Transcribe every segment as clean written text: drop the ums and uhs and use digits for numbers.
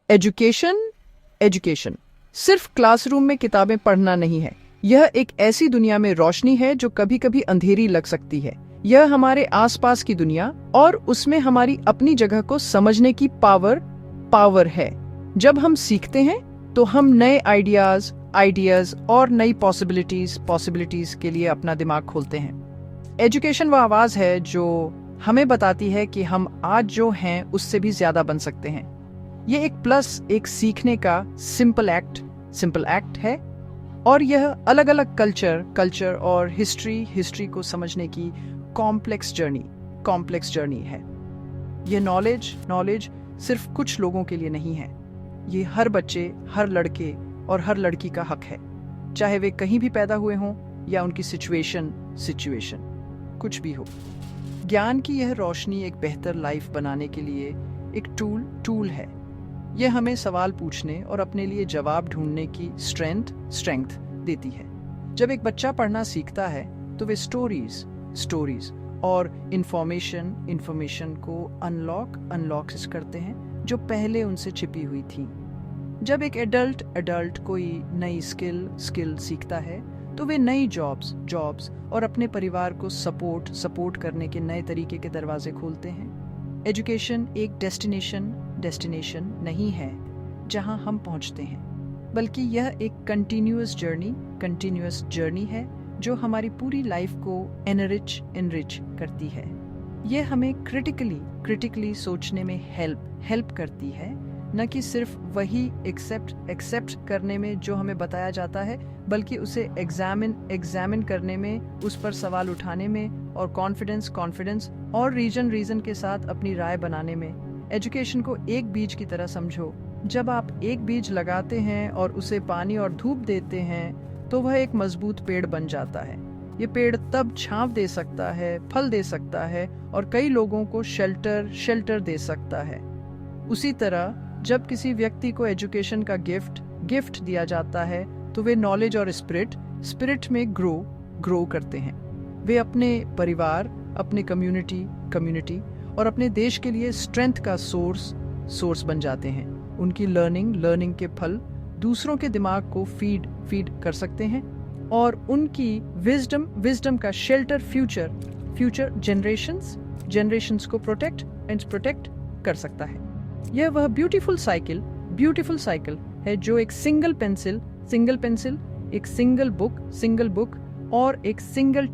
Education education सिर्फ classroom में किताबें पढ़ना नहीं है। यह एक ऐसी दुनिया में रोशनी है जो कभी कभी अंधेरी लग सकती है। यह हमारे आसपास की दुनिया और उसमें हमारी अपनी जगह को समझने की पावर है। जब हम सीखते हैं तो हम नए आइडियाज और नई पॉसिबिलिटीज के लिए अपना दिमाग खोलते हैं। एजुकेशन वह आवाज है जो हमें बताती है कि हम आज जो हैं उससे भी ज्यादा बन सकते हैं। ये एक सीखने का सिंपल एक्ट है और यह अलग अलग कल्चर और हिस्ट्री को समझने की कॉम्प्लेक्स जर्नी है। यह नॉलेज सिर्फ कुछ लोगों के लिए नहीं है। ये हर बच्चे, हर लड़के और हर लड़की का हक है, चाहे वे कहीं भी पैदा हुए हों या उनकी सिचुएशन कुछ भी हो। ज्ञान की यह रोशनी एक बेहतर लाइफ बनाने के लिए एक टूल है। यह हमें सवाल पूछने और अपने लिए जवाब ढूंढने की स्ट्रेंथ देती है। जब एक बच्चा पढ़ना सीखता है तो वे स्टोरीज और इंफॉर्मेशन को अनलॉक करते हैं जो पहले उनसे छिपी हुई थी। जब एक एडल्ट कोई नई स्किल सीखता है तो वे नई जॉब्स और अपने परिवार को सपोर्ट करने के नए तरीके के दरवाजे खोलते हैं। एजुकेशन एक डेस्टिनेशन नहीं है जहां हम पहुंचते हैं, बल्कि यह एक कंटिन्यूअस जर्नी है जो हमारी पूरी लाइफ को एनरिच करती है। यह हमें क्रिटिकली सोचने में हेल्प करती है, न कि सिर्फ वही एक्सेप्ट करने में जो हमें बताया जाता है, बल्कि उसे एग्जामिन करने में, उस पर सवाल उठाने में और कॉन्फिडेंस और रीजन के साथ अपनी राय बनाने में। एजुकेशन को एक बीज की तरह समझो। जब आप एक बीज लगाते हैं और उसे पानी और धूप देते हैं तो वह एक मजबूत पेड़ बन जाता है। ये पेड़ तब छांव दे सकता है, फल दे सकता है और कई लोगों को शेल्टर दे सकता है। उसी तरह जब किसी व्यक्ति को एजुकेशन का गिफ्ट दिया जाता है तो वे नॉलेज और स्पिरिट में ग्रो करते हैं। वे अपने परिवार, अपने कम्युनिटी और अपने देश के लिए स्ट्रेंथ का सोर्स बन जाते हैं। उनकी लर्निंग के फल दूसरों के दिमाग को फीड कर सकते हैं और उनकी विजडम का शेल्टर फ्यूचर जनरेशंस को प्रोटेक्ट कर सकता है। यह वह ब्यूटीफुल साइकिल है जो एक सिंगल पेंसिल, एक सिंगल बुक और एक सिंगल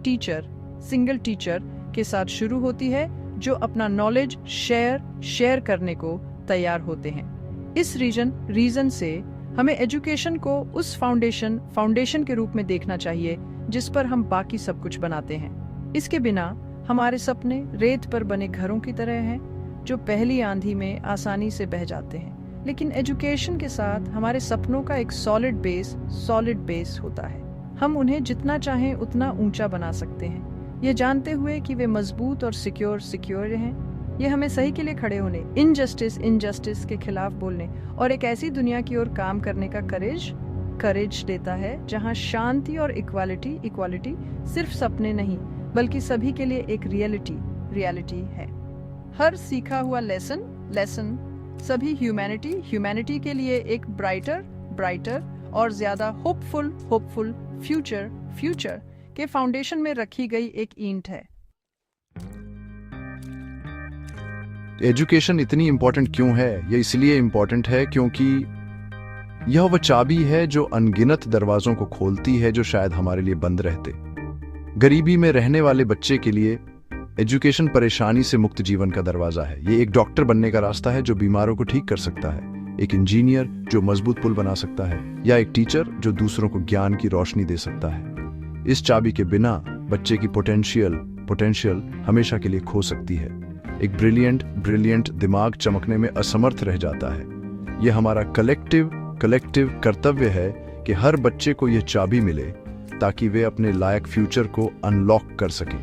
टीचर के साथ शुरू होती है, जो अपना नॉलेज शेयर करने को तैयार होते हैं। इस रीजन से हमें एजुकेशन को उस फाउंडेशन के रूप में देखना चाहिए जिस पर हम बाकी सब कुछ बनाते हैं। इसके बिना हमारे सपने रेत पर बने घरों की तरह हैं जो पहली आंधी में आसानी से बह जाते हैं। लेकिन एजुकेशन के साथ हमारे सपनों का एक सॉलिड बेस होता है। हम उन्हें जितना चाहें उतना ऊंचा बना सकते हैं, ये जानते हुए कि वे मजबूत और सिक्योर हैं। ये हमें सही के लिए खड़े होने, इनजस्टिस के खिलाफ बोलने और एक ऐसी दुनिया की ओर काम करने का करेज देता है जहां शांति और इक्वालिटी सिर्फ सपने नहीं बल्कि सभी के लिए एक रियलिटी है। हर सीखा हुआ लेसन सभी ह्यूमैनिटी के लिए एक ब्राइटर और ज्यादा होपफुल फ्यूचर के फाउंडेशन में रखी गई एक ईंट है। एजुकेशन इतनी इंपॉर्टेंट क्यों है? ये इसलिए इंपॉर्टेंट है क्योंकि यह वह चाबी है जो अनगिनत दरवाजों को खोलती है जो शायद हमारे लिए बंद रहते। गरीबी में रहने वाले बच्चे के लिए एजुकेशन परेशानी से मुक्त जीवन का दरवाजा है। ये एक डॉक्टर बनने का रास्ता है जो बीमारों को ठीक कर सकता है, एक इंजीनियर जो मजबूत पुल बना सकता है, या एक टीचर जो दूसरों को ज्ञान की रोशनी दे सकता है। इस चाबी के बिना बच्चे की पोटेंशियल हमेशा के लिए खो सकती है। एक ब्रिलियंट दिमाग चमकने में असमर्थ रह जाता है। यह हमारा कलेक्टिव कर्तव्य है कि हर बच्चे को यह चाबी मिले ताकि वे अपने लायक फ्यूचर को अनलॉक कर सकें।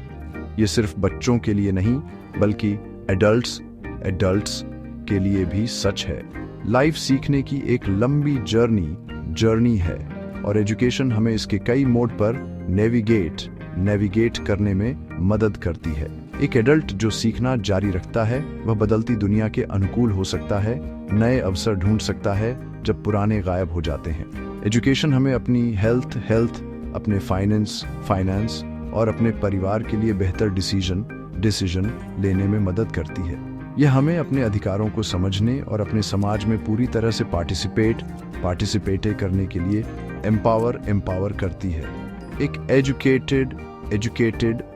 यह सिर्फ बच्चों के लिए नहीं बल्कि एडल्ट्स के लिए भी सच है। लाइफ सीखने की एक लंबी जर्नी है और एजुकेशन हमें इसके कई मोड पर नेविगेट करने में मदद करती है। एक एडल्ट जो सीखना जारी रखता है वह बदलती दुनिया के अनुकूल हो सकता है, नए अवसर ढूंढ सकता है जब पुराने गायब हो जाते हैं। एजुकेशन हमें अपनी हेल्थ, अपने फाइनेंस और अपने परिवार के लिए बेहतर डिसीजन लेने में मदद करती है। यह हमें अपने अधिकारों को समझने और अपने समाज में पूरी तरह से पार्टिसिपेट करने के लिए एम्पावर करती है। एक एजुकेटेड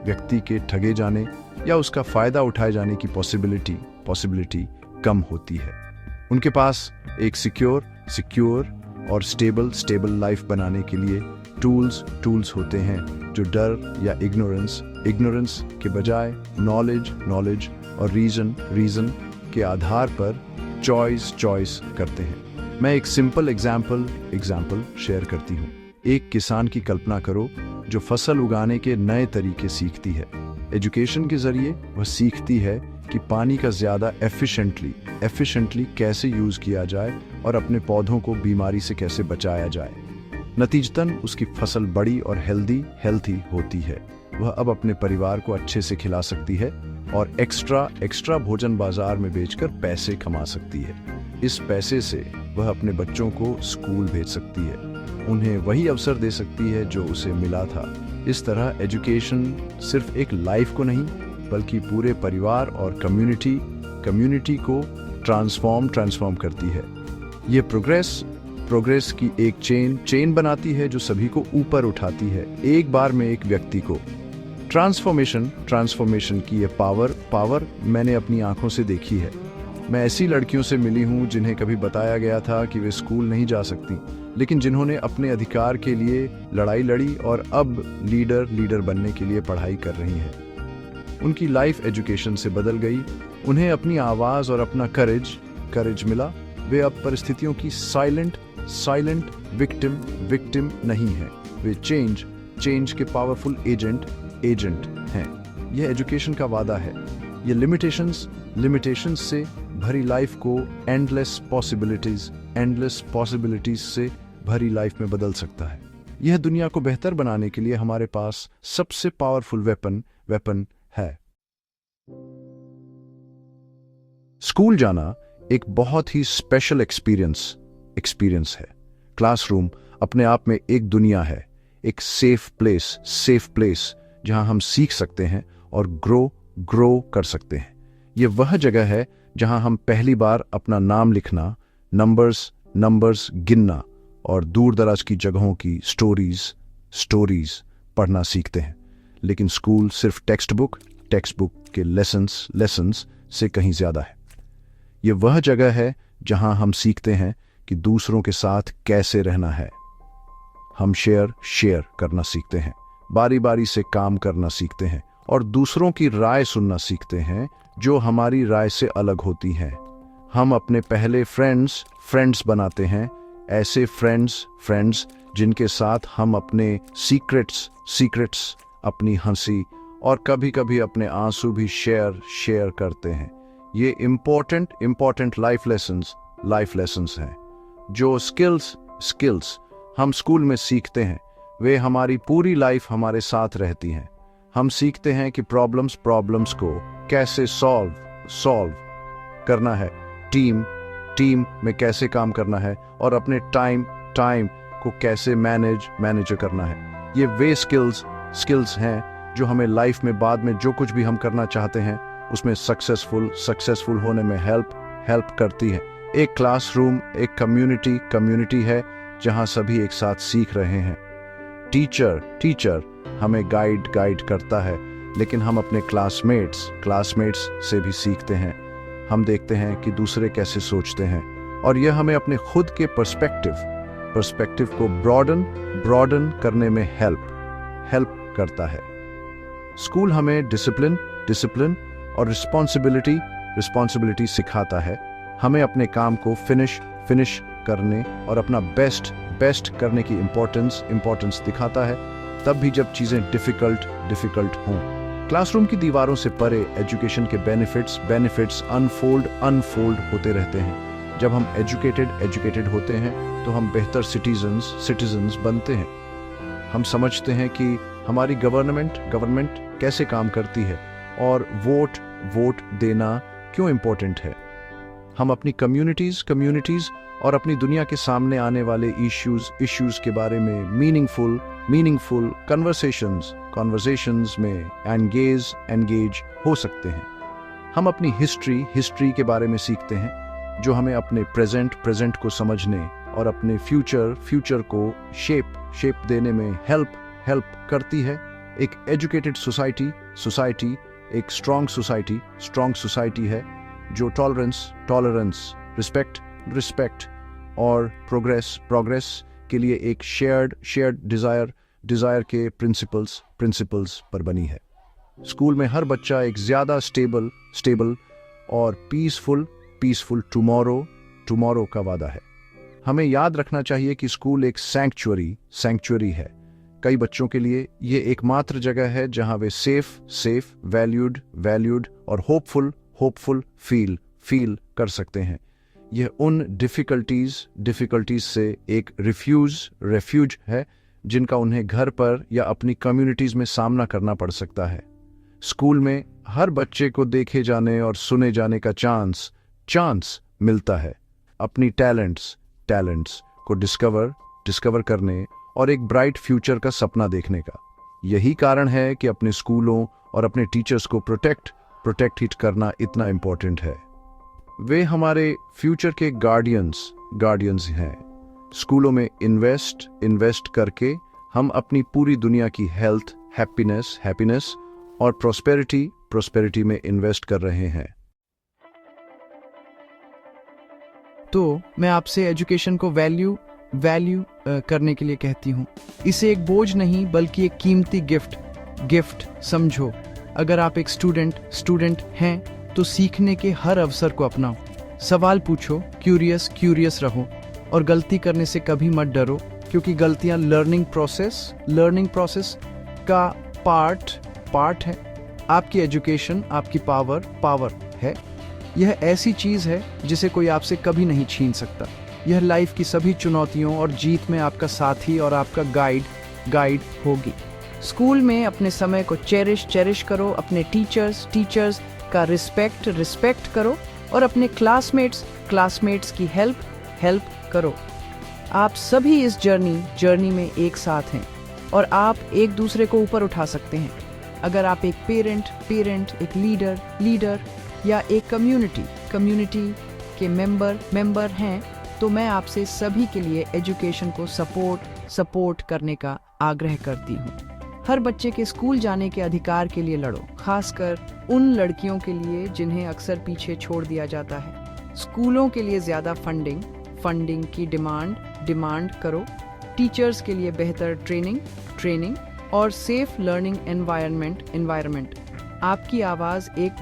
व्यक्ति के ठगे जाने या उसका फायदा उठाए जाने की पॉसिबिलिटी कम होती है। उनके पास एक सिक्योर और स्टेबल लाइफ बनाने के लिए टूल्स होते हैं जो डर या इग्नोरेंस के बजाय नॉलेज और रीजन के आधार पर चॉइस करते हैं। मैं एक सिंपल एग्जाम्पल शेयर करती हूँ। एक किसान की कल्पना करो जो फसल उगाने के नए तरीके सीखती है। एजुकेशन के जरिए वह सीखती है कि पानी का ज़्यादा एफिशिएंटली कैसे यूज़ किया जाए और अपने पौधों को बीमारी से कैसे बचाया जाए। नतीजतन उसकी फसल बड़ी और हेल्थी होती है। वह अब अपने परिवार को अच्छे से खिला सकती है और एक्स्ट्रा भोजन बाजार में बेचकर पैसे कमा सकती है। इस पैसे से वह अपने बच्चों को स्कूल भेज सकती है, उन्हें वही अवसर दे सकती है जो उसे मिला था। इस तरह एजुकेशन सिर्फ एक लाइफ को नहीं बल्कि पूरे परिवार और कम्युनिटी को ट्रांसफॉर्म करती है। ये प्रोग्रेस की एक चेन बनाती है जो सभी को ऊपर उठाती है, एक बार में एक व्यक्ति को। ट्रांसफॉर्मेशन की ये पावर मैंने अपनी आंखों से देखी है। मैं ऐसी लड़कियों से मिली हूँ जिन्हें कभी बताया गया था कि वे स्कूल नहीं जा सकती, लेकिन जिन्होंने अपने अधिकार के लिए लड़ाई लड़ी और अब लीडर बनने के लिए पढ़ाई कर रही हैं। उनकी लाइफ एजुकेशन से बदल गई, उन्हें अपनी आवाज़ और अपना करेज मिला। वे अब परिस्थितियों की साइलेंट विक्टिम नहीं है, वे चेंज के पावरफुल एजेंट हैं। यह एजुकेशन का वादा है। ये लिमिटेशंस से भरी लाइफ को एंडलेस पॉसिबिलिटीज से भरी लाइफ में बदल सकता है। यह दुनिया को बेहतर बनाने के लिए हमारे पास सबसे पावरफुल वेपन है। स्कूल जाना एक बहुत ही स्पेशल एक्सपीरियंस है। क्लासरूम अपने आप में एक दुनिया है, एक सेफ प्लेस जहां हम सीख सकते हैं और ग्रो कर सकते हैं। ये वह जगह है जहां हम पहली बार अपना नाम लिखना, नंबर्स गिनना और दूर दराज की जगहों की स्टोरीज पढ़ना सीखते हैं। लेकिन स्कूल सिर्फ टेक्स्ट बुक के लेसन्स से कहीं ज्यादा है। ये वह जगह है जहां हम सीखते हैं कि दूसरों के साथ कैसे रहना है। हम शेयर करना सीखते हैं, बारी से काम करना सीखते हैं और दूसरों की राय सुनना सीखते हैं जो हमारी राय से अलग होती हैं। हम अपने पहले फ्रेंड्स बनाते हैं, ऐसे फ्रेंड्स जिनके साथ हम अपने सीक्रेट्स, अपनी हंसी और कभी अपने आंसू भी शेयर करते हैं। ये इम्पोर्टेंट लाइफ लेसन्स हैं। जो स्किल्स हम स्कूल में सीखते हैं वे हमारी पूरी लाइफ हमारे साथ रहती हैं। हम सीखते हैं कि प्रॉब्लम्स को कैसे सॉल्व करना है, टीम में कैसे काम करना है और अपने टाइम को कैसे मैनेज करना है। ये वे स्किल्स हैं जो हमें लाइफ में बाद में जो कुछ भी हम करना चाहते हैं उसमें सक्सेसफुल होने में हेल्प करती है। एक क्लासरूम एक कम्युनिटी है जहां सभी एक साथ सीख रहे हैं। टीचर हमें गाइड करता है, लेकिन हम अपने क्लासमेट्स से भी सीखते हैं। हम देखते हैं कि दूसरे कैसे सोचते हैं और यह हमें अपने खुद के पर्सपेक्टिव को ब्रॉडन करने में हेल्प करता है। स्कूल हमें डिसिप्लिन और रिस्पॉन्सिबिलिटी सिखाता है। हमें अपने काम को फिनिश करने और अपना बेस्ट करने की इम्पोर्टेंस दिखाता है, तब भी जब चीजें डिफिकल्ट हों। क्लासरूम की दीवारों से परे एजुकेशन के बेनिफिट्स अनफोल्ड होते रहते हैं। जब हम एजुकेटेड होते हैं तो हम बेहतर सिटीजन्स बनते हैं। हम समझते हैं कि हमारी गवर्नमेंट कैसे काम करती है और वोट देना क्यों इम्पोर्टेंट है। हम अपनी कम्युनिटीज और अपनी दुनिया के सामने आने वाले इश्यूज के बारे में मीनिंगफुल कन्वर्सेशंस में एंगेज हो सकते हैं। हम अपनी हिस्ट्री के बारे में सीखते हैं, जो हमें अपने प्रेजेंट को समझने और अपने फ्यूचर को शेप देने में हेल्प करती है। एक एजुकेटेड सोसाइटी एक स्ट्रॉन्ग सोसाइटी है जो टॉलरेंस रिस्पेक्ट और प्रोग्रेस के लिए एक शेयर्ड डिजायर के प्रिंसिपल्स पर बनी है। स्कूल में हर बच्चा एक ज्यादा स्टेबल और पीसफुल टुमारो का वादा है। हमें याद रखना चाहिए कि स्कूल एक सैंक्चुअरी है। कई बच्चों के लिए ये एकमात्र जगह है जहां वे सेफ वैल्यूड और होपफुल फील कर सकते हैं। यह उन डिफिकल्टीज से एक रेफ्यूज है जिनका उन्हें घर पर या अपनी कम्युनिटीज में सामना करना पड़ सकता है। स्कूल में हर बच्चे को देखे जाने और सुने जाने का चांस मिलता है, अपनी टैलेंट्स को डिस्कवर करने और एक ब्राइट फ्यूचर का सपना देखने का। यही कारण है कि अपने स्कूलों और अपने टीचर्स को प्रोटेक्ट करना इतना इम्पोर्टेंट है। वे हमारे फ्यूचर के गार्डियंस हैं। स्कूलों में इन्वेस्ट करके हम अपनी पूरी दुनिया की हेल्थ, हैप्पीनेस और प्रोस्पेरिटी में इन्वेस्ट कर रहे हैं। तो मैं आपसे एजुकेशन को वैल्यू करने के लिए कहती हूँ। इसे एक बोझ नहीं बल्कि एक कीमती गिफ्ट समझो। अगर आप एक स्टूडेंट हैं तो सीखने के हर अवसर को अपनाओ। सवाल पूछो, क्यूरियस रहो और गलती करने से कभी मत डरो, क्योंकि गलतियां लर्निंग प्रोसेस का पार्ट है। आपकी एजुकेशन आपकी पावर है। यह ऐसी चीज है जिसे कोई आपसे कभी नहीं छीन सकता। यह लाइफ की सभी चुनौतियों और जीत में आपका साथी और आपका गाइड होगी। स्कूल में अपने समय को चेरिश करो, अपने टीचर्स का रिस्पेक्ट करो और अपने क्लासमेट्स की हेल्प करो। आप सभी इस जर्नी में एक साथ हैं और आप एक दूसरे को ऊपर उठा सकते हैं। अगर आप एक पेरेंट, एक लीडर या एक कम्युनिटी के मेंबर हैं, तो मैं आपसे सभी के लिए एजुकेशन को सपोर्ट करने का आग्रह करती हूँ। हर बच्चे के स्कूल जाने के अधिकार के लिए लड़ो, खासकर उन लड़कियों के लिए जिन्हें अक्सर पीछे छोड़ दिया जाता है। स्कूलों के लिए ज्यादा फंडिंग की डिमांड करो। टीचर्स के लिए बेहतर ट्रेनिंग और सेफ लर्निंग एनवायरनमेंट। आपकी आवाज एक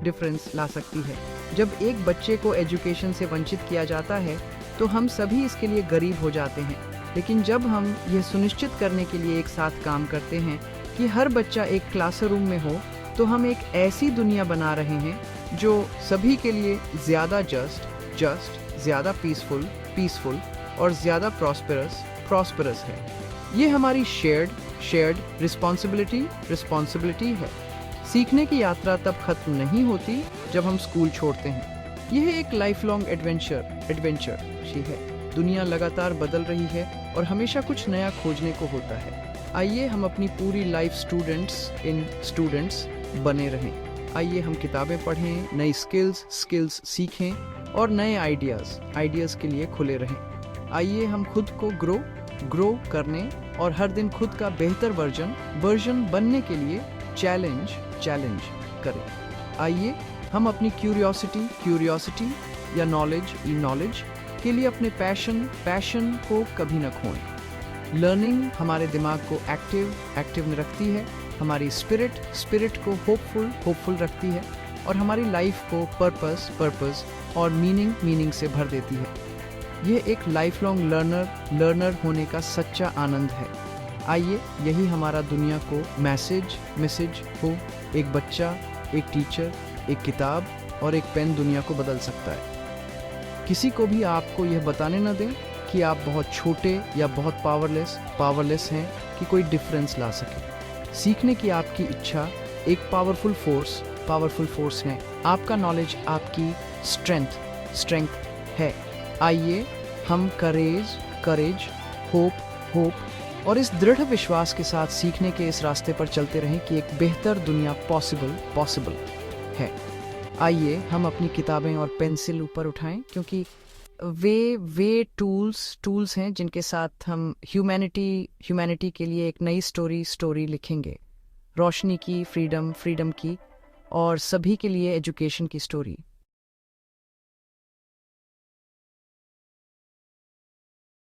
डिफरेंस ला सकती है। जब एक बच्चे को एजुकेशन से वंचित किया जाता है तो हम सभी इसके लिए गरीब हो जाते हैं। लेकिन जब हम यह सुनिश्चित करने के लिए एक साथ काम करते हैं कि हर बच्चा एक क्लासरूम में हो, तो हम एक ऐसी दुनिया बना रहे हैं जो सभी के लिए ज्यादा जस्ट ज्यादा पीसफुल और ज्यादा प्रॉस्पेरस है। ये हमारी शेयर्ड रिस्पॉन्सिबिलिटी है। सीखने की यात्रा तब खत्म नहीं होती जब हम स्कूल छोड़ते हैं। यह एक लाइफ लॉन्ग एडवेंचर सी है। दुनिया लगातार बदल रही है और हमेशा कुछ नया खोजने को होता है। आइए हम अपनी पूरी लाइफ स्टूडेंट्स बने रहें। आइए हम किताबें पढ़ें, नई स्किल्स सीखें और नए आइडियाज के लिए खुले रहें। आइए हम खुद को ग्रो करने और हर दिन खुद का बेहतर वर्जन बनने के लिए चैलेंज करें। आइए हम अपनी क्यूरियोसिटी या नॉलेज के लिए अपने पैशन को कभी न खोएं। लर्निंग हमारे दिमाग को एक्टिव रखती है, हमारी स्पिरिट को होपफुल रखती है और हमारी लाइफ को पर्पस और मीनिंग से भर देती है। यह एक लाइफ लॉन्ग लर्नर होने का सच्चा आनंद है। आइए यही हमारा दुनिया को मैसेज हो। एक बच्चा, एक टीचर, एक किताब और एक पेन दुनिया को बदल सकता है। किसी को भी आपको यह बताने न दें कि आप बहुत छोटे या बहुत पावरलेस हैं कि कोई डिफरेंस ला सके। सीखने की आपकी इच्छा एक पावरफुल फोर्स है। आपका नॉलेज आपकी स्ट्रेंथ है। आइए हम करेज, होप और इस दृढ़ विश्वास के साथ सीखने के इस रास्ते पर चलते रहें कि एक बेहतर दुनिया पॉसिबल है। आइए हम अपनी किताबें और पेंसिल ऊपर उठाएं, क्योंकि वे टूल्स हैं जिनके साथ हम ह्यूमैनिटी के लिए एक नई स्टोरी लिखेंगे। रोशनी की, फ्रीडम की और सभी के लिए एजुकेशन की स्टोरी।